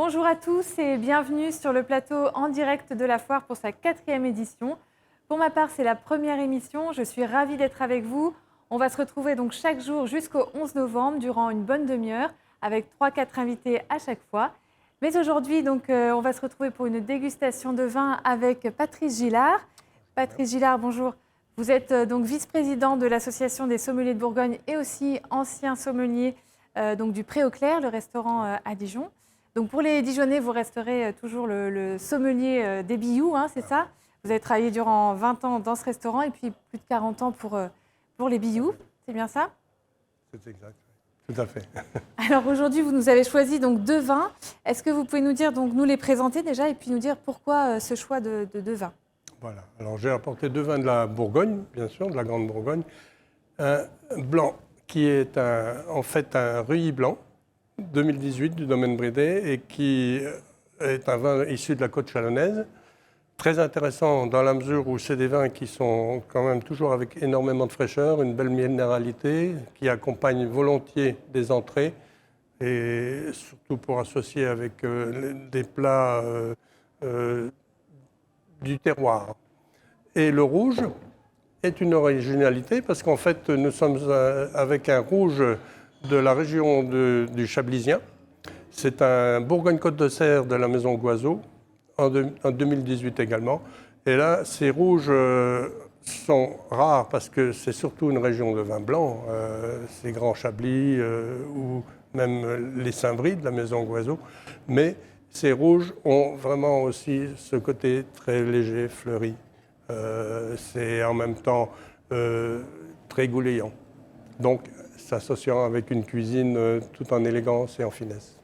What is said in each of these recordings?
Bonjour à tous et bienvenue sur le plateau en direct de la foire pour sa 4e édition. Pour ma part, c'est la première émission. Je suis ravie d'être avec vous. On va se retrouver donc chaque jour jusqu'au 11 novembre durant une bonne demi-heure avec 3-4 invités à chaque fois. Mais aujourd'hui, on va se retrouver pour une dégustation de vin avec Patrice Gillard. Patrice Gillard, bonjour. Vous êtes donc vice-président de l'Association des sommeliers de Bourgogne et aussi ancien sommelier du Pré au Clair, le restaurant à Dijon. Donc pour les Dijonnais, vous resterez toujours le sommelier des Billoux, hein, c'est ça? Vous avez travaillé durant 20 ans dans ce restaurant et puis plus de 40 ans pour les Billoux, c'est bien ça? C'est exact, tout à fait. Alors aujourd'hui, vous nous avez choisi donc 2 vins. Est-ce que vous pouvez nous dire, donc nous les présenter déjà et puis nous dire pourquoi ce choix de 2 vins? Voilà, alors j'ai apporté 2 vins de la Bourgogne, bien sûr, de la Grande Bourgogne. Un blanc qui est en fait un Reuilly blanc, 2018 du domaine Brédet, et qui est un vin issu de la côte chalonnaise. Très intéressant dans la mesure où c'est des vins qui sont quand même toujours avec énormément de fraîcheur, une belle minéralité, qui accompagne volontiers des entrées, et surtout pour associer avec des plats du terroir. Et le rouge est une originalité parce qu'en fait, nous sommes avec un rouge de la région du Chablisien. C'est un Bourgogne-Côte de Serre de la maison Guazot, en 2018 également. Et là, ces rouges sont rares parce que c'est surtout une région de vin blanc, ces grands Chablis ou même les Saint-Brie de la maison Guazot. Mais ces rouges ont vraiment aussi ce côté très léger, fleuri. C'est en même temps très gouléant. Donc, s'associant avec une cuisine tout en élégance et en finesse.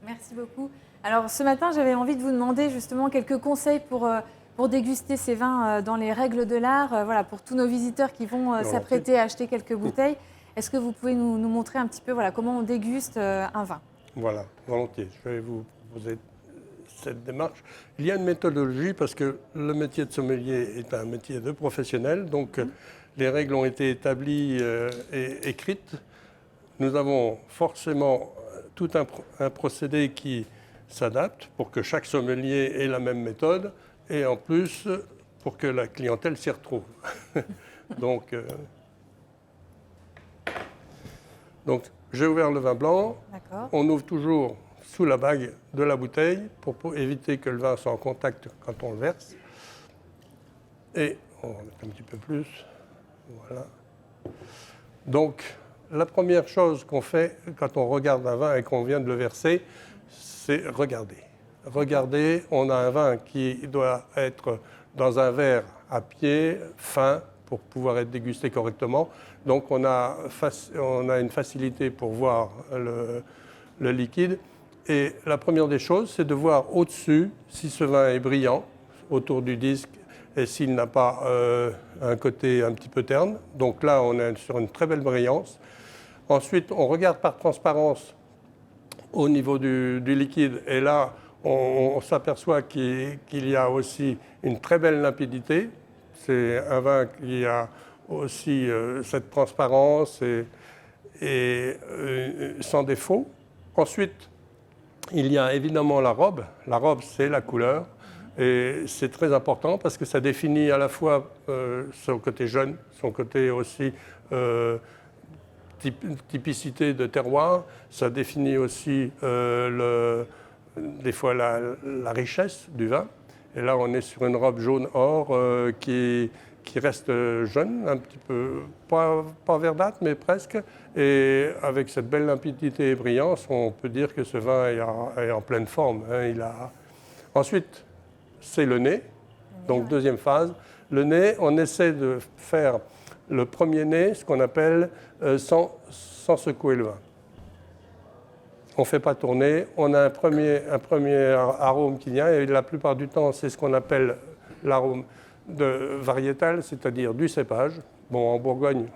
Merci beaucoup. Alors ce matin, j'avais envie de vous demander justement quelques conseils pour déguster ces vins dans les règles de l'art, voilà, pour tous nos visiteurs qui vont s'apprêter à acheter quelques bouteilles. Est-ce que vous pouvez nous montrer un petit peu comment on déguste un vin? Voilà, volontiers. Je vais vous proposer cette démarche. Il y a une méthodologie parce que le métier de sommelier est un métier de professionnel, donc les règles ont été établies et écrites. Nous avons forcément tout un procédé qui s'adapte pour que chaque sommelier ait la même méthode et en plus pour que la clientèle s'y retrouve. Donc, j'ai ouvert le vin blanc. On ouvre toujours sous la bague de la bouteille pour éviter que le vin soit en contact quand on le verse. Et on va mettre un petit peu plus. Voilà. Donc, la première chose qu'on fait quand on regarde un vin et qu'on vient de le verser, c'est regarder. Regardez, on a un vin qui doit être dans un verre à pied, fin, pour pouvoir être dégusté correctement. Donc on a une facilité pour voir le liquide. Et la première des choses, c'est de voir au-dessus si ce vin est brillant, autour du disque, et s'il n'a pas un côté un petit peu terne. Donc là, on est sur une très belle brillance. Ensuite, on regarde par transparence au niveau du liquide. Et là, on s'aperçoit qu'il y a aussi une très belle limpidité. C'est un vin qui a aussi cette transparence et sans défaut. Ensuite, il y a évidemment la robe. La robe, c'est la couleur. Et c'est très important parce que ça définit à la fois son côté jeune, son côté aussi typicité de terroir. Ça définit aussi des fois la richesse du vin. Et là, on est sur une robe jaune or qui reste jeune, un petit peu, pas verdâtre, mais presque. Et avec cette belle limpidité et brillance, on peut dire que ce vin est en pleine forme. Hein. Ensuite, c'est le nez. Donc, deuxième phase. Le nez, on essaie de faire le premier nez, ce qu'on appelle sans secouer le vin. On ne fait pas tourner, on a un premier arôme qui vient, et la plupart du temps, c'est ce qu'on appelle l'arôme variétal, c'est-à-dire du cépage. Bon, en Bourgogne,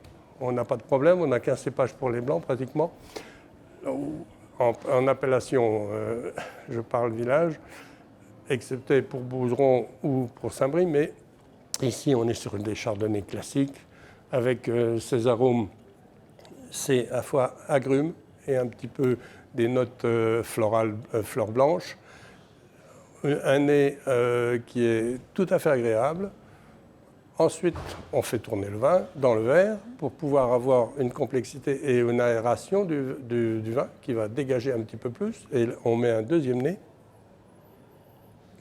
on n'a pas de problème, on n'a qu'un cépage pour les blancs pratiquement. En appellation, je parle village, excepté pour Bouzeron ou pour Saint-Brie, mais ici, on est sur des chardonnays classiques, avec ces arômes, c'est à la fois agrumes et un petit peu des notes florales, fleurs blanches. Un nez qui est tout à fait agréable. Ensuite, on fait tourner le vin dans le verre pour pouvoir avoir une complexité et une aération du vin qui va dégager un petit peu plus. Et on met un deuxième nez.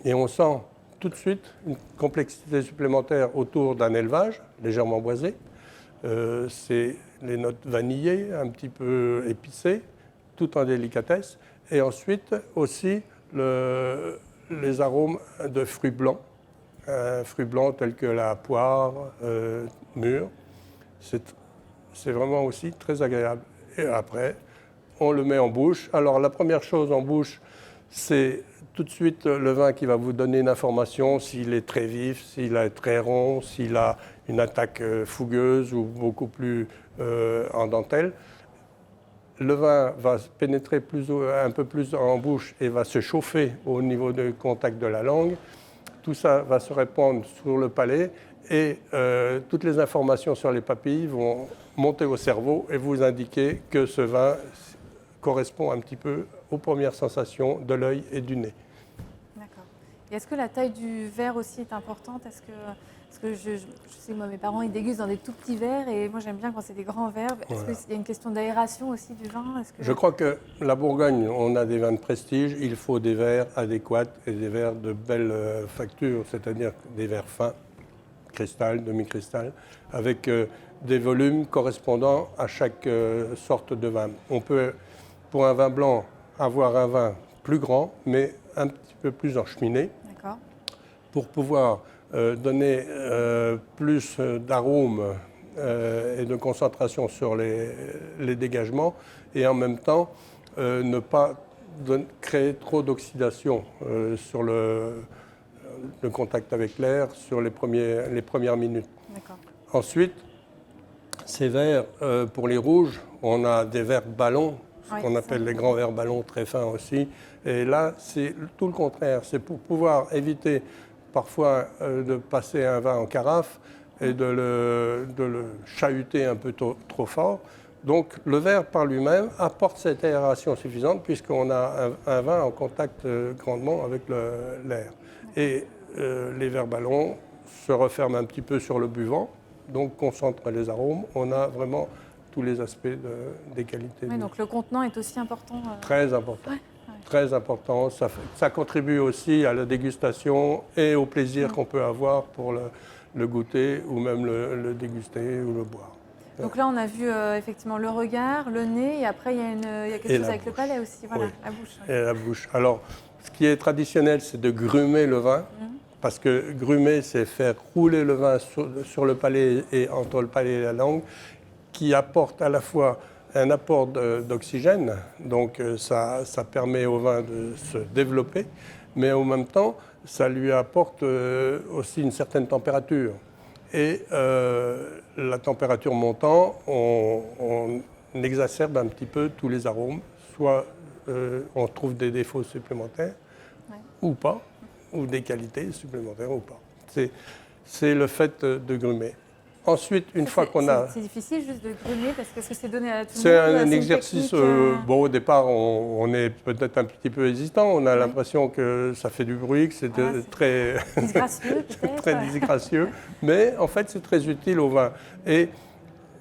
Et on sent tout de suite une complexité supplémentaire autour d'un élevage légèrement boisé. C'est les notes vanillées, un petit peu épicées, tout en délicatesse. Et ensuite aussi les arômes de fruits blancs. Fruits blancs tels que la poire mûre. C'est vraiment aussi très agréable. Et après, on le met en bouche. Alors la première chose en bouche, c'est tout de suite le vin qui va vous donner une information, s'il est très vif, s'il est très rond, s'il a une attaque fougueuse ou beaucoup plus en dentelle. Le vin va pénétrer un peu plus en bouche et va se chauffer au niveau du contact de la langue. Tout ça va se répandre sur le palais et toutes les informations sur les papilles vont monter au cerveau et vous indiquer que ce vin correspond un petit peu aux premières sensations de l'œil et du nez. D'accord. Et est-ce que la taille du verre aussi est importante? Parce que je sais que moi, mes parents, ils dégustent dans des tout petits verres et moi, j'aime bien quand c'est des grands verres. Est-ce qu'il y a une question d'aération aussi du vin? Je crois que la Bourgogne, on a des vins de prestige. Il faut des verres adéquats et des verres de belle facture, c'est-à-dire des verres fins, cristal, demi-cristal, avec des volumes correspondant à chaque sorte de vin. On peut, pour un vin blanc, avoir un vin plus grand, mais un petit peu plus encheminé. D'accord. Pour pouvoir donner plus d'arômes et de concentration sur les dégagements et en même temps ne pas créer trop d'oxydation sur le contact avec l'air sur les premières minutes. Ensuite, ces verres, pour les rouges, on a des verres ballons, ce qu'on appelle les grands verres ballons très fins aussi. Et là, c'est tout le contraire. C'est pour pouvoir éviter parfois de passer un vin en carafe et de le chahuter un peu trop fort. Donc le verre par lui-même apporte cette aération suffisante puisqu'on a un vin en contact grandement avec l'air. Et les verres ballons se referment un petit peu sur le buvant, donc concentrent les arômes. On a vraiment tous les aspects des qualités. Oui, donc le contenant est aussi important. Très important. Ouais. Très important. Ça contribue aussi à la dégustation et au plaisir qu'on peut avoir pour le goûter ou même le déguster ou le boire. Donc là, on a vu effectivement le regard, le nez, et après, il y a quelque chose avec le palais aussi, voilà, la bouche. Et la bouche. Alors, ce qui est traditionnel, c'est de grumer le vin, parce que grumer, c'est faire rouler le vin sur le palais et entre le palais et la langue, qui apporte à la fois un apport d'oxygène, donc ça permet au vin de se développer, mais en même temps, ça lui apporte aussi une certaine température. Et la température montant, on exacerbe un petit peu tous les arômes, soit on trouve des défauts supplémentaires, ou pas, ou des qualités supplémentaires ou pas. C'est le fait de grumer. Ensuite, une fois qu'on a... C'est difficile juste de grumer parce que c'est donné à tout le monde. C'est un exercice... Bon, au départ, on est peut-être un petit peu hésitant. On a l'impression que ça fait du bruit, que c'est très... disgracieux, peut-être. Très disgracieux. Mais en fait, c'est très utile au vin. Et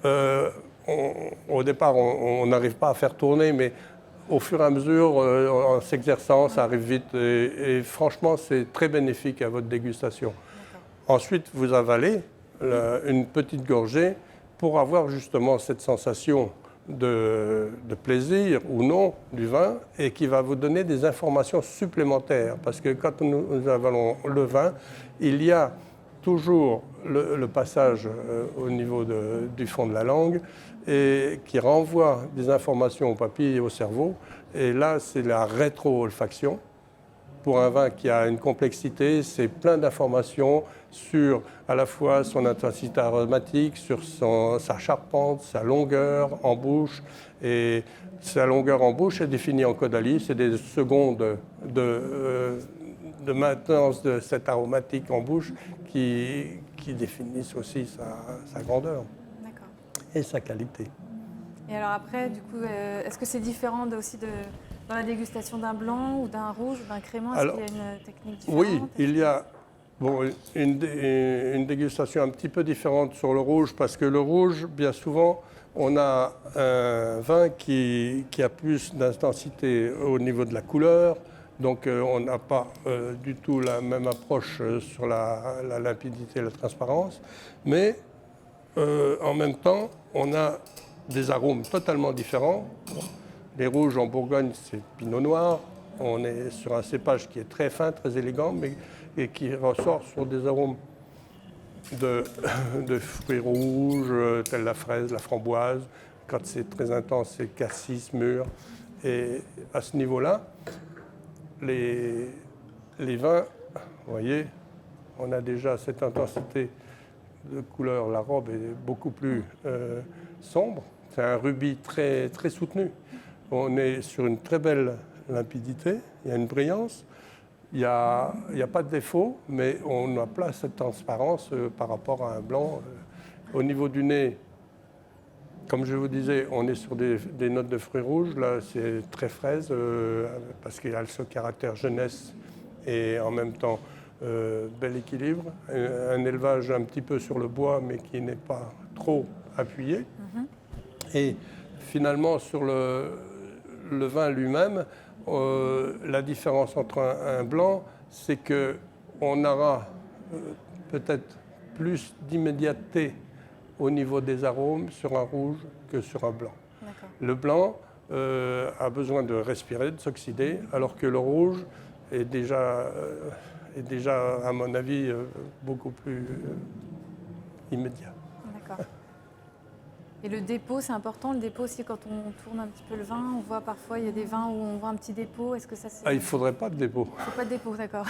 au départ, on n'arrive pas à faire tourner, mais au fur et à mesure, en s'exerçant, ça arrive vite. Et franchement, c'est très bénéfique à votre dégustation. Ensuite, vous avalez une petite gorgée pour avoir justement cette sensation de plaisir ou non du vin et qui va vous donner des informations supplémentaires. Parce que quand nous avalons le vin, il y a toujours le passage au niveau du fond de la langue et qui renvoie des informations aux papilles et au cerveau. Et là, c'est la rétro-olfaction. Pour un vin qui a une complexité, c'est plein d'informations sur à la fois son intensité aromatique, sur sa charpente, sa longueur en bouche. Et sa longueur en bouche est définie en caudalie, c'est des secondes de maintenance de cette aromatique en bouche qui définissent aussi sa grandeur et sa qualité. Et alors après, du coup, est-ce que c'est différent aussi dans la dégustation d'un blanc ou d'un rouge ou d'un crément? Est-ce qu'il y a une technique différente? Oui, il y a une dégustation un petit peu différente sur le rouge, parce que le rouge, bien souvent, on a un vin qui a plus d'intensité au niveau de la couleur, donc on n'a pas du tout la même approche sur la limpidité et la transparence, mais en même temps, on a des arômes totalement différents. Les rouges en Bourgogne, c'est pinot noir. On est sur un cépage qui est très fin, très élégant, et qui ressort sur des arômes de fruits rouges, tels la fraise, la framboise. Quand c'est très intense, c'est cassis, mûr. Et à ce niveau-là, les vins, vous voyez, on a déjà cette intensité de couleur. La robe est beaucoup plus sombre. C'est un rubis très, très soutenu. On est sur une très belle limpidité, il y a une brillance. Il n'y a pas de défaut, mais on n'a pas cette transparence par rapport à un blanc. Au niveau du nez, comme je vous disais, on est sur des notes de fruits rouges. Là, c'est très fraise, parce qu'il y a ce caractère jeunesse et en même temps bel équilibre. Un élevage un petit peu sur le bois, mais qui n'est pas trop appuyé. Mm-hmm. Et finalement, sur le vin lui-même, la différence entre un blanc, c'est qu'on aura peut-être plus d'immédiateté au niveau des arômes sur un rouge que sur un blanc. D'accord. Le blanc a besoin de respirer, de s'oxyder, alors que le rouge est déjà à mon avis, beaucoup plus immédiat. D'accord. Et le dépôt, c'est important. Le dépôt aussi, quand on tourne un petit peu le vin, on voit parfois, il y a des vins où on voit un petit dépôt. Est-ce que ça c'est... Il ne faudrait pas de dépôt. Il ne faut pas de dépôt, d'accord.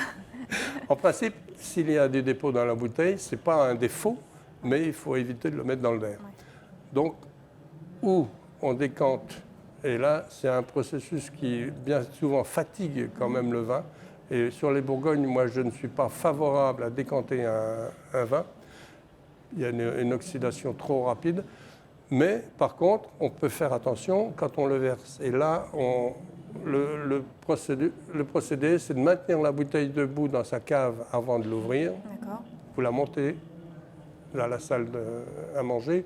En principe, s'il y a des dépôts dans la bouteille, ce n'est pas un défaut, mais il faut éviter de le mettre dans le verre. Ouais. Donc, où on décante, et là, c'est un processus qui, bien souvent, fatigue quand même le vin. Et sur les Bourgognes, moi, je ne suis pas favorable à décanter un vin. Il y a une oxydation trop rapide. Mais par contre, on peut faire attention quand on le verse. Et là, le procédé, c'est de maintenir la bouteille debout dans sa cave avant de l'ouvrir. D'accord. Vous la montez dans la salle à manger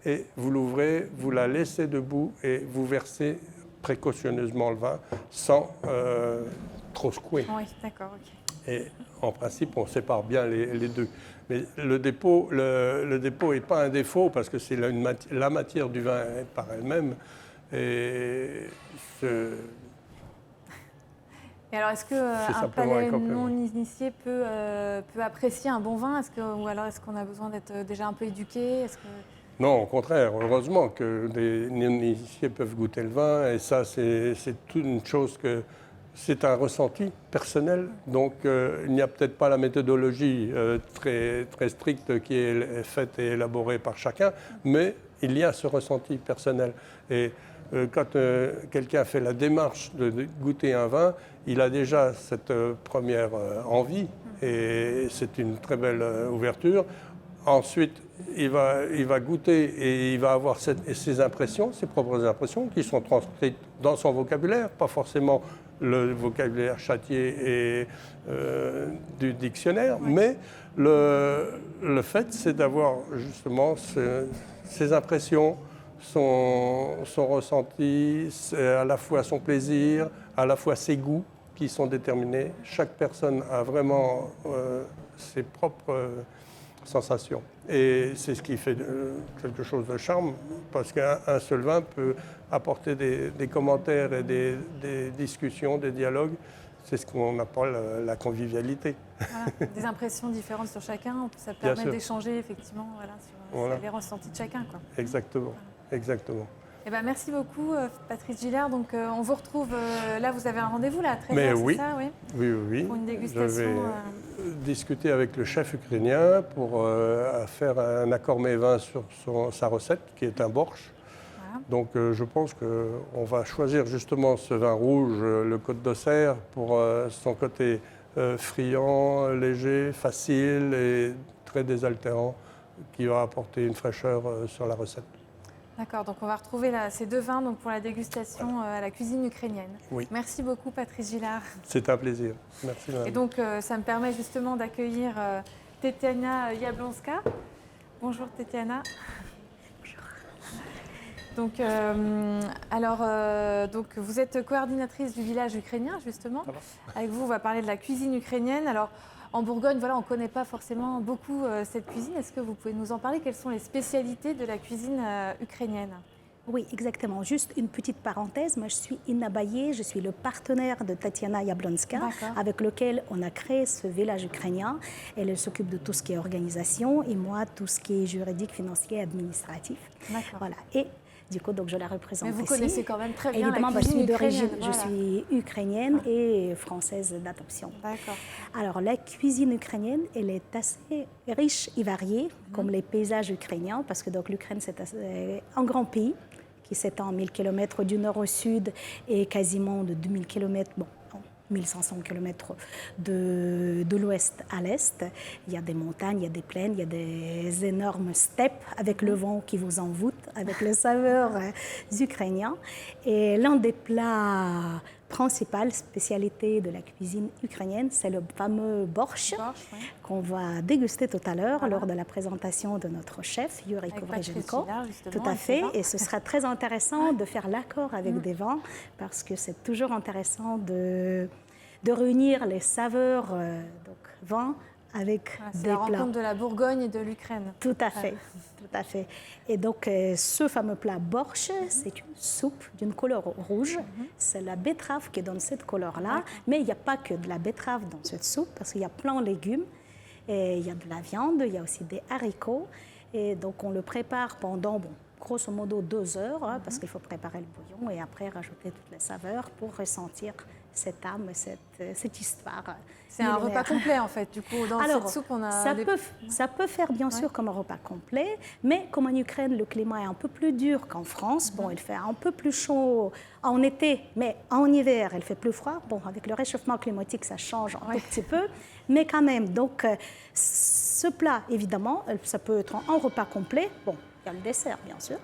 et vous l'ouvrez, vous la laissez debout et vous versez précautionneusement le vin sans trop secouer. Oui, d'accord, ok. Et en principe, on sépare bien les deux. Mais le dépôt n'est pas un défaut parce que c'est la matière du vin par elle-même. Et alors, est-ce qu'un palais non initié peut apprécier un bon vin? Ou alors est-ce qu'on a besoin d'être déjà un peu éduqué? Non, au contraire. Heureusement que des non-initiés peuvent goûter le vin. Et ça, c'est toute une chose que... C'est un ressenti personnel, donc il n'y a peut-être pas la méthodologie très, très stricte qui est faite et élaborée par chacun, mais il y a ce ressenti personnel. Et quand quelqu'un fait la démarche de goûter un vin, il a déjà cette première envie, et c'est une très belle ouverture. Ensuite, il va goûter et il va avoir ses impressions, ses propres impressions, qui sont transcrites dans son vocabulaire, pas forcément le vocabulaire châtier et du dictionnaire, oui. Mais le fait, c'est d'avoir justement ses impressions, son ressenti, à la fois son plaisir, à la fois ses goûts qui sont déterminés. Chaque personne a vraiment ses propres sensations. Et c'est ce qui fait quelque chose de charme, parce qu'un seul vin peut apporter des commentaires et des discussions, des dialogues. C'est ce qu'on appelle la convivialité. Voilà, des impressions différentes sur chacun, ça permet d'échanger effectivement sur les ressentis de chacun, quoi. Exactement, voilà. Exactement. Eh ben, merci beaucoup Patrice Gillard. Donc on vous retrouve, là vous avez un rendez-vous là à 13h, oui. C'est ça, oui. Oui. Pour une dégustation. Je vais discuter avec le chef ukrainien pour faire un accord mets-vin sur sa recette, qui est un borsch. Voilà. Donc je pense qu'on va choisir justement ce vin rouge, le Côte d'Auxerre, pour son côté friand, léger, facile et très désaltérant, qui va apporter une fraîcheur sur la recette. D'accord, donc on va retrouver ces 2 vins donc, pour la dégustation à la cuisine ukrainienne. Oui. Merci beaucoup Patrice Gillard. C'est un plaisir. Merci madame. Et donc ça me permet justement d'accueillir Tetiana Jablonska. Bonjour Tetiana. Donc, donc, vous êtes coordinatrice du village ukrainien, justement. Avec vous, on va parler de la cuisine ukrainienne. Alors, en Bourgogne, voilà, on ne connaît pas forcément beaucoup cette cuisine. Est-ce que vous pouvez nous en parler? Quelles sont les spécialités de la cuisine ukrainienne? Oui, exactement. Juste une petite parenthèse. Moi, je suis Inna Baye, je suis le partenaire de Tatiana Jablonska, avec lequel on a créé ce village ukrainien. Elle s'occupe de tout ce qui est organisation et moi, tout ce qui est juridique, financier, administratif. Voilà. Et du coup, donc, je la représente ici. Mais vous connaissez quand même très bien évidemment, la cuisine ukrainienne. Je suis ukrainienne et française d'adoption. D'accord. Alors, la cuisine ukrainienne, elle est assez riche et variée, comme les paysages ukrainiens, parce que l'Ukraine, c'est un grand pays qui s'étend 1000 km du nord au sud et quasiment de 2000 km, 1500 km de l'ouest à l'est. Il y a des montagnes, il y a des plaines, il y a des énormes steppes avec le vent qui vous envoûte, avec les saveurs ukrainiennes. Et l'un des plats principaux, spécialité de la cuisine ukrainienne, c'est le fameux borsch qu'on va déguster tout à l'heure lors de la présentation de notre chef, Yuri Kovrejenko. Tout à fait. Et ce sera très intéressant de faire l'accord avec des vins parce que c'est toujours intéressant de réunir les saveurs vin avec des plats. C'est la rencontre de la Bourgogne et de l'Ukraine. Tout à fait, tout à fait. Et donc, ce fameux plat borsch, c'est une soupe d'une couleur rouge. C'est la betterave qui donne cette couleur-là. Mais il n'y a pas que de la betterave dans cette soupe, parce qu'il y a plein de légumes. Et il y a de la viande, il y a aussi des haricots. Et donc, on le prépare pendant, grosso modo, 2 heures, parce qu'il faut préparer le bouillon et après rajouter toutes les saveurs pour ressentir cette âme, cette histoire. C'est un repas complet en fait, du coup, dans cette soupe on a... Ça peut faire bien sûr comme un repas complet, mais comme en Ukraine le climat est un peu plus dur qu'en France, il fait un peu plus chaud en été, mais en hiver il fait plus froid. Avec le réchauffement climatique ça change un tout petit peu, mais quand même. Donc ce plat évidemment, ça peut être un repas complet. Il y a le dessert, bien sûr.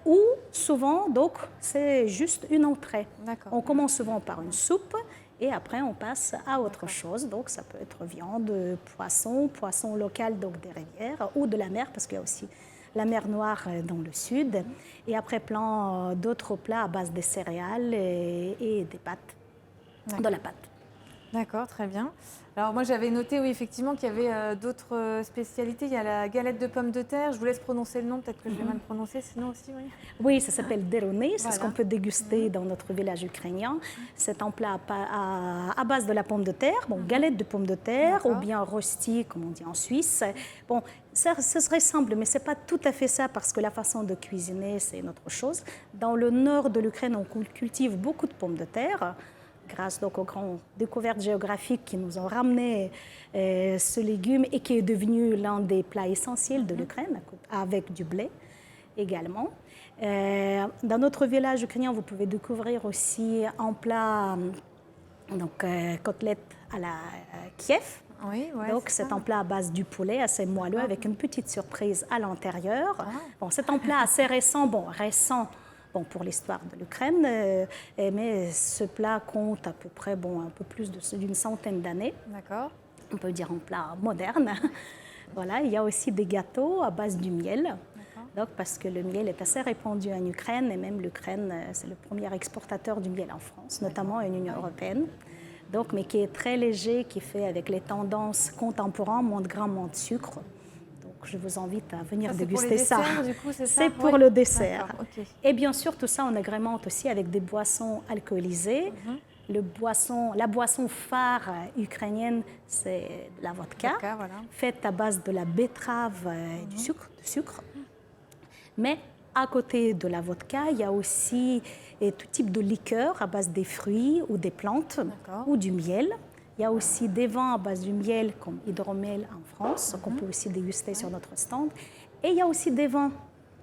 Ou souvent, donc, c'est juste une entrée. On commence souvent par une soupe et après, on passe à autre chose. Donc, ça peut être viande, poisson local, donc des rivières ou de la mer, parce qu'il y a aussi la mer Noire dans le sud. Et après, plein d'autres plats à base de céréales et des pâtes, de la pâte. D'accord, très bien. Alors moi j'avais noté, oui, effectivement, qu'il y avait d'autres spécialités. Il y a la galette de pommes de terre. Je vous laisse prononcer le nom, peut-être que je vais mal prononcer, sinon aussi, oui. Oui, ça s'appelle deroni, c'est ce qu'on peut déguster dans notre village ukrainien. C'est un plat à base de la pomme de terre, galette de pommes de terre, ou bien rosti, comme on dit en Suisse. Ça se ressemble, mais ce n'est pas tout à fait ça, parce que la façon de cuisiner, c'est une autre chose. Dans le nord de l'Ukraine, on cultive beaucoup de pommes de terre, grâce donc aux grandes découvertes géographiques qui nous ont ramené ce légume et qui est devenu l'un des plats essentiels de l'Ukraine, avec du blé également. Dans notre village ukrainien, vous pouvez découvrir aussi un plat, côtelette à la Kiev. Donc c'est un plat à base du poulet, assez moelleux, avec une petite surprise à l'intérieur. C'est un plat assez récent, pour l'histoire de l'Ukraine, mais ce plat compte à peu près un peu plus d'une centaine d'années. D'accord. On peut dire un plat moderne. Voilà, il y a aussi des gâteaux à base du miel. Donc, parce que le miel est assez répandu en Ukraine, et même l'Ukraine, c'est le premier exportateur du miel en France, notamment en Union européenne. Donc, mais qui est très léger, qui fait avec les tendances contemporaines, moins de gras, moins de sucre. Je vous invite à venir déguster ça. C'est pour le dessert. Et bien sûr, tout ça, on agrémente aussi avec des boissons alcoolisées. La boisson phare ukrainienne, c'est la vodka, faite à base de la betterave et du sucre. Mais à côté de la vodka, il y a aussi tout type de liqueur à base des fruits ou des plantes ou du miel. Il y a aussi des vins à base du miel, comme hydromel en France, qu'on peut aussi déguster sur notre stand. Et il y a aussi des vins.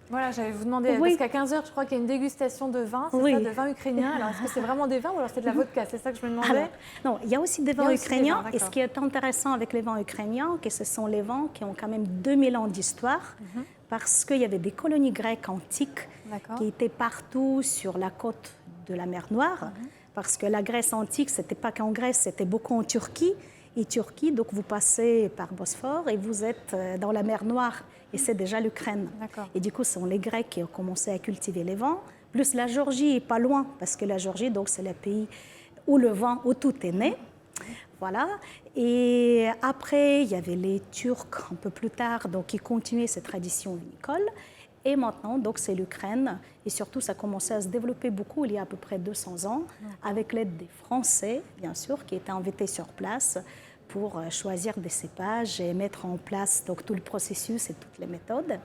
Voilà, j'allais vous demander, parce qu'à 15h, je crois qu'il y a une dégustation de vins, c'est ça, de vins ukrainiens. Alors, est-ce que c'est vraiment des vins ou alors c'est de la vodka? C'est ça que je me demandais. Alors, non, il y a aussi des vins ukrainiens. Et ce qui est intéressant avec les vins ukrainiens, c'est que ce sont les vins qui ont quand même 2000 ans d'histoire. parce qu'il y avait des colonies grecques antiques qui étaient partout sur la côte de la mer Noire, parce que la Grèce antique, ce n'était pas qu'en Grèce, c'était beaucoup en Turquie. Et Turquie, donc vous passez par Bosphore et vous êtes dans la mer Noire, et c'est déjà l'Ukraine. Et du coup, ce sont les Grecs qui ont commencé à cultiver les vins, plus la Géorgie est pas loin, parce que la Géorgie, donc c'est le pays où le vin, où tout est né. Voilà. Et après, il y avait les Turcs un peu plus tard, donc qui continuaient cette tradition vinicole. Et maintenant, donc c'est l'Ukraine. Et surtout, ça a commencé à se développer beaucoup il y a à peu près 200 ans, avec l'aide des Français, bien sûr, qui étaient invités sur place pour choisir des cépages et mettre en place donc, tout le processus et toutes les méthodes.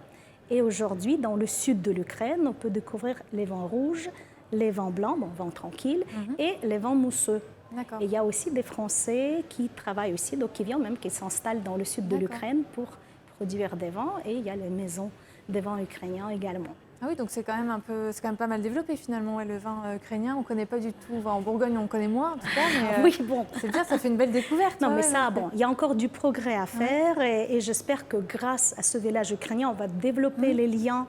Et aujourd'hui, dans le sud de l'Ukraine, on peut découvrir les vins rouges, les vins blancs, bon, vins tranquilles, et les vins mousseux. Et il y a aussi des Français qui travaillent aussi, donc qui viennent même, qui s'installent dans le sud de l'Ukraine pour produire des vins. Et il y a les maisons des vins ukrainiens également. Ah oui, donc c'est quand même pas mal développé finalement, le vin ukrainien. On ne connaît pas du tout. Enfin, en Bourgogne, on connaît moins en tout cas. Mais, oui, bon. C'est bien, ça fait une belle découverte. Non, mais ça, bon, il y a encore du progrès à faire et j'espère que grâce à ce village ukrainien, on va développer les liens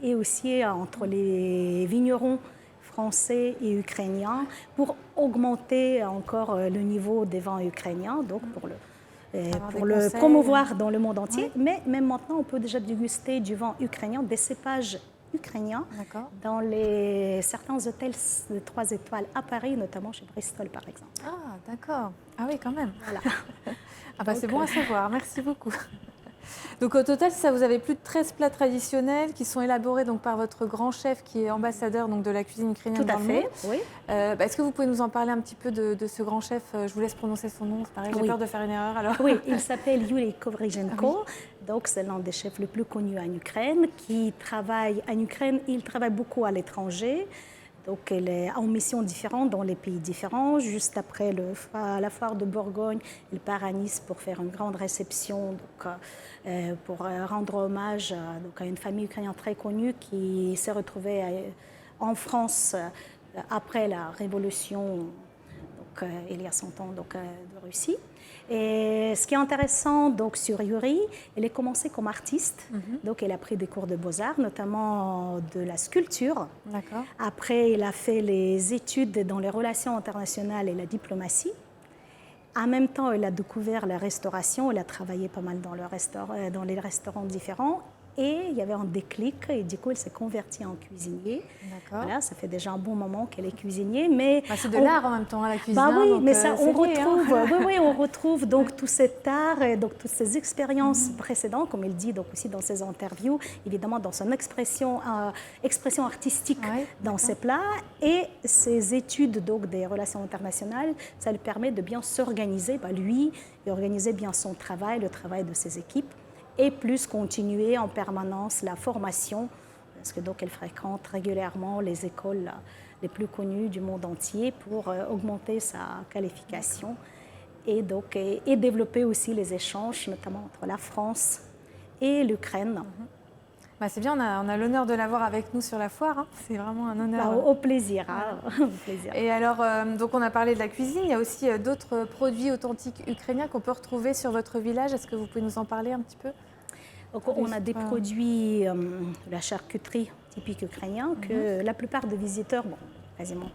et aussi entre les vignerons français et ukrainiens pour augmenter encore le niveau des vins ukrainiens, donc pour le promouvoir dans le monde entier. Mais même maintenant, on peut déjà déguster du vin ukrainien, des cépages ukrainiens dans certains hôtels de 3 étoiles à Paris, notamment chez Bristol par exemple. Ah, d'accord. Ah oui, quand même. Voilà. Ah bah, c'est bon à savoir, merci beaucoup. Donc au total, ça, vous avez plus de 13 plats traditionnels qui sont élaborés donc, par votre grand chef qui est ambassadeur donc, de la cuisine ukrainienne dans le monde. Oui. Est-ce que vous pouvez nous en parler un petit peu de ce grand chef? Je vous laisse prononcer son nom, c'est pareil, j'ai peur de faire une erreur alors. Oui, il s'appelle Yuri Kovrychenko. Donc c'est l'un des chefs les plus connus en Ukraine qui travaille en Ukraine. Il travaille beaucoup à l'étranger. Donc, elle est en mission différente dans les pays différents. Juste après la foire de Bourgogne, elle part à Nice pour faire une grande réception, donc, pour rendre hommage à une famille ukrainienne très connue qui s'est retrouvée en France après la révolution, donc, il y a 100 ans donc, de Russie. Et ce qui est intéressant donc, sur Yuri, elle a commencé comme artiste. Donc, elle a pris des cours de beaux-arts, notamment de la sculpture. Après, elle a fait les études dans les relations internationales et la diplomatie. En même temps, elle a découvert la restauration. Elle a travaillé pas mal dans les restaurants différents. Et il y avait un déclic et du coup, elle s'est convertie en cuisinier. Voilà, ça fait déjà un bon moment qu'elle est cuisinier. Mais c'est de l'art en même temps, la cuisine. Oui, donc, mais ça, on retrouve, hein. on retrouve donc tout cet art et donc toutes ces expériences précédentes, comme il dit donc aussi dans ses interviews, évidemment dans son expression artistique dans ses plats et ses études donc des relations internationales, ça lui permet de bien s'organiser, lui, et organiser bien son travail, le travail de ses équipes. Et plus continuer en permanence la formation, parce que donc elle fréquente régulièrement les écoles les plus connues du monde entier pour augmenter sa qualification et donc et développer aussi les échanges, notamment entre la France et l'Ukraine. C'est bien, on a l'honneur de l'avoir avec nous sur la foire. Hein. C'est vraiment un honneur. Au plaisir. Au plaisir. Et alors, donc on a parlé de la cuisine. Il y a aussi d'autres produits authentiques ukrainiens qu'on peut retrouver sur votre village. Est-ce que vous pouvez nous en parler un petit peu? Donc, on a des produits de la charcuterie typique ukrainienne que la plupart des visiteurs, quasiment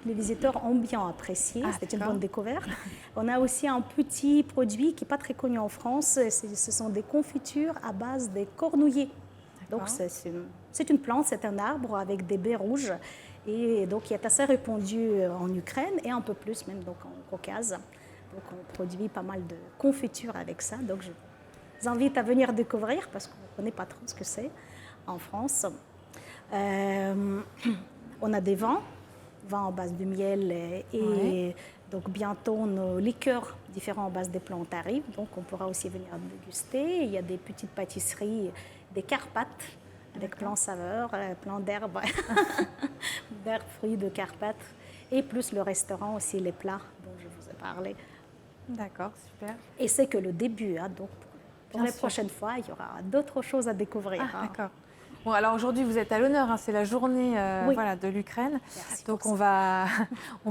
les visiteurs ont bien apprécié. C'était une bonne découverte. On a aussi un petit produit qui n'est pas très connu en France. Ce sont des confitures à base des cornouillers. Donc, c'est une plante, c'est un arbre avec des baies rouges. Et donc, il est assez répandu en Ukraine et un peu plus même donc, en Caucase. Donc, on produit pas mal de confitures avec ça. Donc, je vous invite à venir découvrir parce qu'on ne connaît pas trop ce que c'est en France. On a des vins à base de miel et donc bientôt nos liqueurs différents à base des plantes arrivent. Donc, on pourra aussi venir déguster. Il y a des petites pâtisseries, des Carpates avec plein de saveurs, plein d'herbes, fruits de Carpates. Et plus le restaurant aussi, les plats dont je vous ai parlé. D'accord, super. Et c'est que le début. Donc, pour les prochaines fois, il y aura d'autres choses à découvrir. D'accord. Bon, alors aujourd'hui, vous êtes à l'honneur. C'est la journée de l'Ukraine. Donc, on va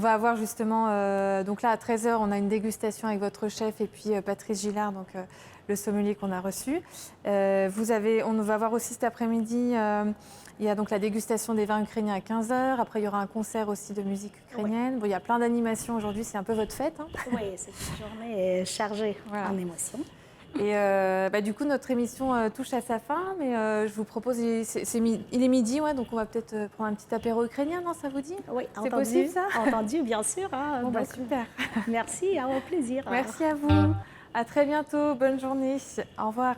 avoir justement... donc là, à 13h, on a une dégustation avec votre chef et puis Patrice Gillard, donc le sommelier qu'on a reçu. On va voir aussi cet après-midi, il y a donc la dégustation des vins ukrainiens à 15h. Après, il y aura un concert aussi de musique ukrainienne. Oui. Bon, il y a plein d'animations aujourd'hui, c'est un peu votre fête. Hein. Oui, c'est une journée chargée en émotions. Et du coup, notre émission touche à sa fin, mais je vous propose, il est midi, ouais, donc on va peut-être prendre un petit apéro ukrainien, non, ça vous dit? Oui, c'est possible ça? Entendu, bien sûr. Hein, bon, donc, super. Merci, au plaisir. Merci à vous. À très bientôt, bonne journée. Au revoir.